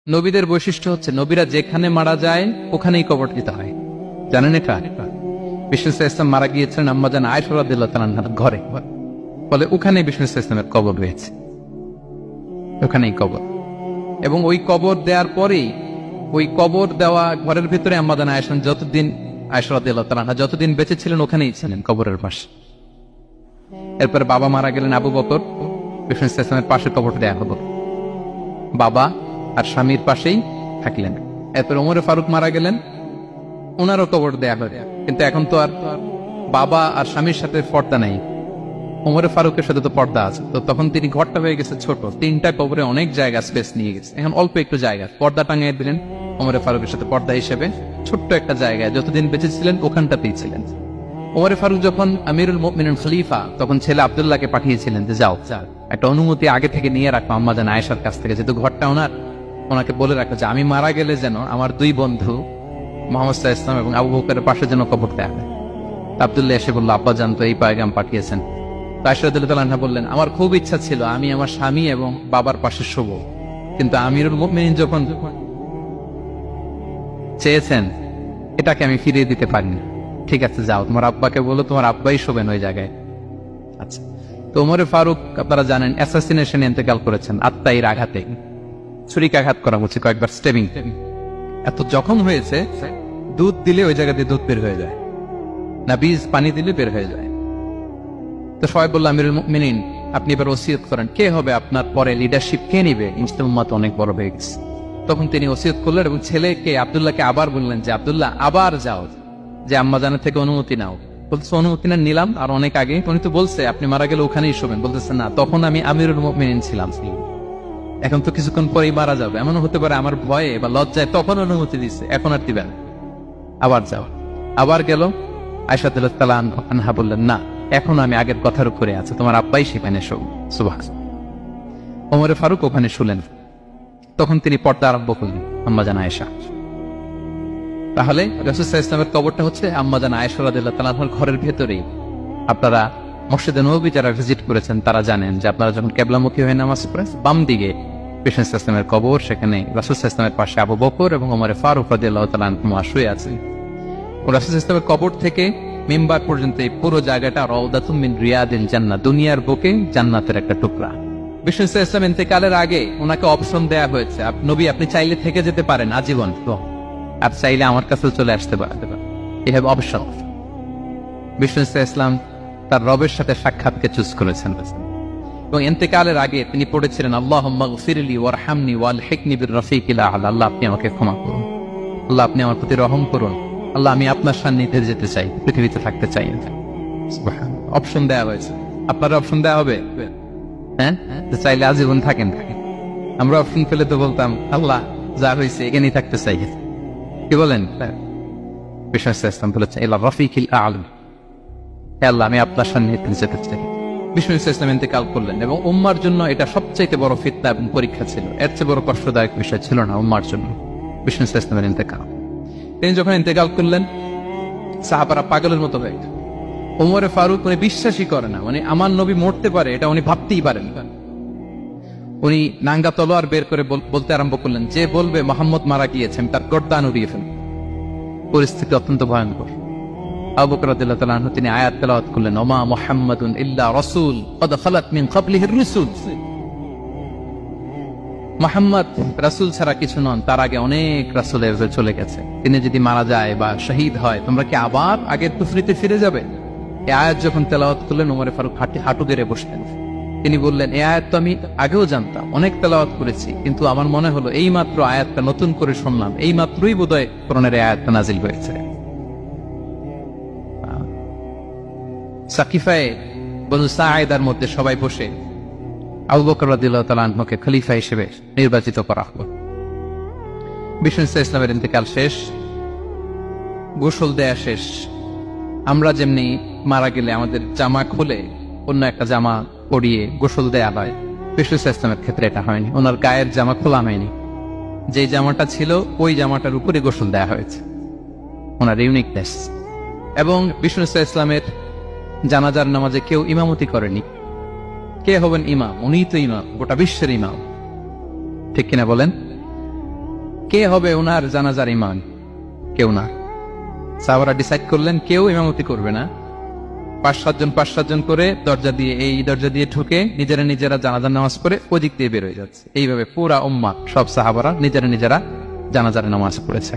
নবীদের বৈশিষ্ট্য হচ্ছে নবীরা যেখানে মারা যায় ওখানেই কবর দিতে হয়। জানেন এটা? বিষ্ণু ইসলাম মারা গিয়েছিলেন আম্মাজান আয়েশা রাদিয়াল্লাহু তাআলার ঘরে, ফলে ওখানেই বিষ্ণু ইসলামের কবর রয়েছে, ওখানেই কবর। এবং ওই কবর দেওয়ার পরেই ওই কবর দেওয়া ঘরের ভিতরে আম্মাজান আয়েশা রাদিয়াল্লাহু তাআলা যতদিন বেঁচে ছিলেন ওখানেই ছিলেন, কবরের পাশে। এরপরে বাবা মারা গেলেন আবু বকর, বিষ্ণু ইসলামের পাশে কবর দেয়া হলো, বাবা আর স্বামীর পাশেই থাকলেন। এরপর ওমরে ফারুক মারা গেলেন, ওনারও কবর দেয়া হলো। কিন্তু এখন তো আর বাবা আর স্বামীর সাথে পর্দা নাই, ওমরে ফারুকের সাথে তো পর্দা আছে। তো তখন তিনি ঘরটা হয়ে গেছে ছোট, তিনটা কবরে অনেক জায়গা স্পেস নিয়ে গেছে, এখন অল্প একটু জায়গা পর্দা টাঙিয়ে দিলেন ওমরে ফারুকের সাথে পর্দা হিসেবে, ছোট্ট একটা জায়গায় যতদিন বেঁচে ছিলেন ওখানটাতেই ছিলেন। ওমরে ফারুক যখন আমিরুল মুমিনিন খলিফা, তখন ছেলে আব্দুল্লাহকে পাঠিয়েছিলেন যে যাও একটা অনুমতি আগে থেকে নিয়ে রাখো আম্মাজান আয়েশার কাছ থেকে, যেহেতু ঘরটা ওনার, ওনাকে বলে রাখো যে আমি মারা গেলে যেন আমার দুই বন্ধু মুহাম্মদ সাল্লাল্লাহু আলাইহি ওয়াসাল্লাম এবং আবু বকরের পাশে যেন কবর দেয়া হয়। আব্দুল্লাহ এসে বলল, আব্বা জান তো এই পায়গাম পাঠিয়েছেন। আয়েশা রাদিয়াল্লাহু তাআলা বললেন, আমার খুব ইচ্ছা ছিল আমি আমার স্বামী এবং বাবার পাশে শোব, কিন্তু আমিরুল মুমিনিন যখন চেয়েছেন এটাকে আমি ফিরিয়ে দিতে পারিনি। ঠিক আছে যাও, তোমার আব্বাকে বলো তোমার আব্বাই শোবেন ওই জায়গায়। আচ্ছা, তো ওমরে ফারুক আপনারা জানেন অ্যাসাসিনেশনে ইন্তেকাল করেছেন, আত্মাইর আঘাতে, ছুরিকাঘাত করা হচ্ছে কয়েকবার, স্টেবিং। এত জখম হয়েছে, দুধ দিলে ওই জায়গা দিয়ে দুধ বের হয়ে যায় না, বীজ পানি দিলে বের হয়ে যায়। তো সবাই বলল, আমিরুল মুমিনিন আপনি এবার ওসিয়ত করেন, কে হবে আপনার পরে লিডারশিপ, কে নিবে? মুসলিম উম্মাত অনেক বড় হয়ে গেছে। তখন তিনি ওসিয়ত করলেন এবং ছেলেকে আব্দুল্লাহকে আবার বললেন যে আব্দুল্লাহ আবার যাও, যে আম্মা জানের থেকে অনুমতি নাও। বলতেছে অনুমতি না নিলাম আর অনেক আগে, উনি তো বলছে আপনি মারা গেলে ওখানেই শোবেন। বলতেছে না, তখন আমি আমিরুল মুমিনিন ছিলাম, এখন তো কিছুক্ষণ পরেই মারা যাবে, এমন হতে পারে আমার ভয়ে বা লজ্জায় তখন অনুমতি দিচ্ছে, এখন আর দিবেন, আবার যাও। আবার গেল, আয়েশা রাদিয়াল্লাহু তাআলা আনহা বললেন, না এখন আমি আগের কথার উপরে আছে, তোমার আব্বাই সেখানে শোক। সুবহানাল্লাহ। ওমরে ফারুক ওখানে শুলেন, তখন তিনি পর্দা আরম্ভ করলেন আম্মাজান আয়েশা। তাহলে রাসূল সাল্লাল্লাহু আলাইহি ওয়াসাল্লামের কবরটা হচ্ছে আম্মাজান আয়েশা রাদিয়াল্লাহু তাআলা আনহার ঘরের ভেতরেই। আপনারা মসজিদে নববী যারা ভিজিট করেছেন তারা জানেন যে আপনারা যখন কিবলামুখী হয়ে নামাজ পড়েন, বাম দিকে বিষ্ণু সাল্লাল্লাহু আলাইহি ওয়াসাল্লামের কবর, সেখানে রাসূল সাল্লাল্লাহু আলাইহি ওয়াসাল্লামের পাশে আবু বকর এবং ওমরে ফারুক রাদিয়াল্লাহু তাআলা আনহুমা শুয়ে আছেন। রাসূল সাল্লাল্লাহু আলাইহি ওয়াসাল্লামের কবর থেকে মিম্বার পর্যন্ত এই পুরো জায়গাটা রাউদাতুম মিন রিয়াদিল জান্নাহ, দুনিয়ার বুকে জান্নাতের একটা টুকরা। বিষ্ণু সাল্লাল্লাহু আলাইহি ওয়াসাল্লাম ইন্তেকালের আগে ওনাকে অপশন দেয়া হয়েছে, নবী আপনি চাইলে থেকে যেতে পারেন আজীবন, আর চাইলে আমার কাছে চলে আসতে পারেন, এই হ্যাভ অপশন। বিষ্ণু সাল্লাল্লাহু আলাইহি ওয়াসাল্লাম তার রবের সাথে সাক্ষাৎকে চুজ করেছেন এবং ইন্তেকালের আগে তিনি পড়েছিলেন, আল্লাহুম্মা গফিরলি ওয়ারহামনি ওয়ালহিকনি বির-রাফিকিল আ'লা, আল্লাহ আপনি আমাকে ক্ষমা করুন, আল্লাহ আপনি আমার প্রতি রহম করুন, আল্লাহ আমি আপনার সান্নিধ্যে যেতে চাই, পৃথিবীতে থাকতে চাই না। সুবহানাল্লাহ। অপশন দেওয়া হয়েছে, আপনার অপশন দেওয়া হবে, হ্যাঁ চাইলে আজীবন থাকেন। আমরা অপশন পেলে তো বলতাম আল্লাহ যা হয়েছে এখানেই থাকতে চাই, কি বলেন? বিষ্ণু সাল্লাল্লাহু আলাইহি ওয়াসাল্লাম বলেছেন ইলা রাফিকিল আ'লা, হে আল্লাহ আমি আপনার সান্নিধ্যে যেতে চাই। বিষ্ণু সাল্লাল্লাহু আলাইহি ওয়াসাল্লাম ইন্তেকাল করলেন এবং উম্মার জন্য এটা সবচাইতে বড় ফিতনা এবং পরীক্ষা ছিল, এর চেয়ে বড় কষ্টদায়ক বিষয় ছিল না উম্মার জন্য বিষ্ণু সাল্লাল্লাহু আলাইহি ওয়াসাল্লামের ইন্তেকাল। তিনি যখন ইন্তেকাল করলেন সাহাবারা পাগলের মতো হয়ে গেল। ওমরে ফারুক উনি বিশ্বাসই করে না, মানে আমার নবী মরতে পারে এটা উনি ভাবতেই পারেন। উনি নাঙ্গা তলোয়ার বের করে বলতে আরম্ভ করলেন, যে বলবে মুহাম্মদ মারা গিয়েছেন তার গর্দান উড়িয়ে ফেলুন। পরিস্থিতি অত্যন্ত ভয়ঙ্কর। আবু বকর রাদিয়াল্লাহু তাআলা আনহু তিনি আয়াত তেলাওয়াত করলেন, ওমা মুহাম্মাদুন ইল্লা রাসূল ক্বাদ খালাত মিন ক্বাবলিহির রুসুল, মুহাম্মদ রাসূল ছাড়া কিছু নন, তার আগে অনেক রাসূল চলে গেছে, তিনি যদি মারা যায় বা শহীদ হয় তোমরা কি আবার আগের কুফরিতে ফিরে যাবে? এই আয়াত যখন তেলাওয়াত করলেন ওমরে ফারুক হাঁটু গেড়ে বসলেন। তিনি বললেন, এই আয়াত তো আমি আগেও জানতাম, অনেক তেলাওয়াত করেছি, কিন্তু আমার মনে হলো এই মাত্র আয়াতটা নতুন করে শুনলাম, এই মাত্রই বোধহয় কোরআনের এই আয়াতটা নাজিল হয়েছে। সাকিফায়ে বনু সাঈদার মধ্যে সবাই বসে আবু বকর রাদিয়াল্লাহু তাআলা আনহুকে খলিফা হিসেবে নির্বাচিত করা হলো। বিষ্ণু সাল্লাল্লাহু আলাইহি ওয়াসাল্লামের ইন্তেকাল শেষ, গোসল দেয়া শেষ। আমরা যেমনি মারা গেলে আমাদের জামা খুলে অন্য একটা জামা পরিয়ে গোসল দেয়া হয়, বিষ্ণু সাল্লাল্লাহু আলাইহি ওয়াসাল্লামের ক্ষেত্রে এটা হয়নি, ওনার গায়ের জামা খোলা হয়নি, যে জামাটা ছিল ওই জামাটার উপরে গোসল দেয়া হয়েছে, ওনার ইউনিকনেস। এবং বিষ্ণু সাল্লাল্লাহু আলাইহি ওয়াসাল্লামের জানাজার নামাজে কেউ ইমামতি করেনি। কে হবেন ইমাম? উনিই তো ইমাম, গোটা বিশ্বের ইমাম, ঠিক কিনা বলেন? কে হবে ওনার জানাজার ইমাম? কেউ না। সাহাবারা ডিসাইড করলেন কেউ ইমামতি করবে না, 5-7 জন করে দরজা দিয়ে, এই দরজা দিয়ে ঢুকে নিজেরা জানাজার নামাজ পড়ে ওদিক দিয়ে বের হয়ে যাচ্ছে। এইভাবে পুরা উম্মাহ সব সাহাবারা নিজেরা জানাজার নামাজ পড়েছে।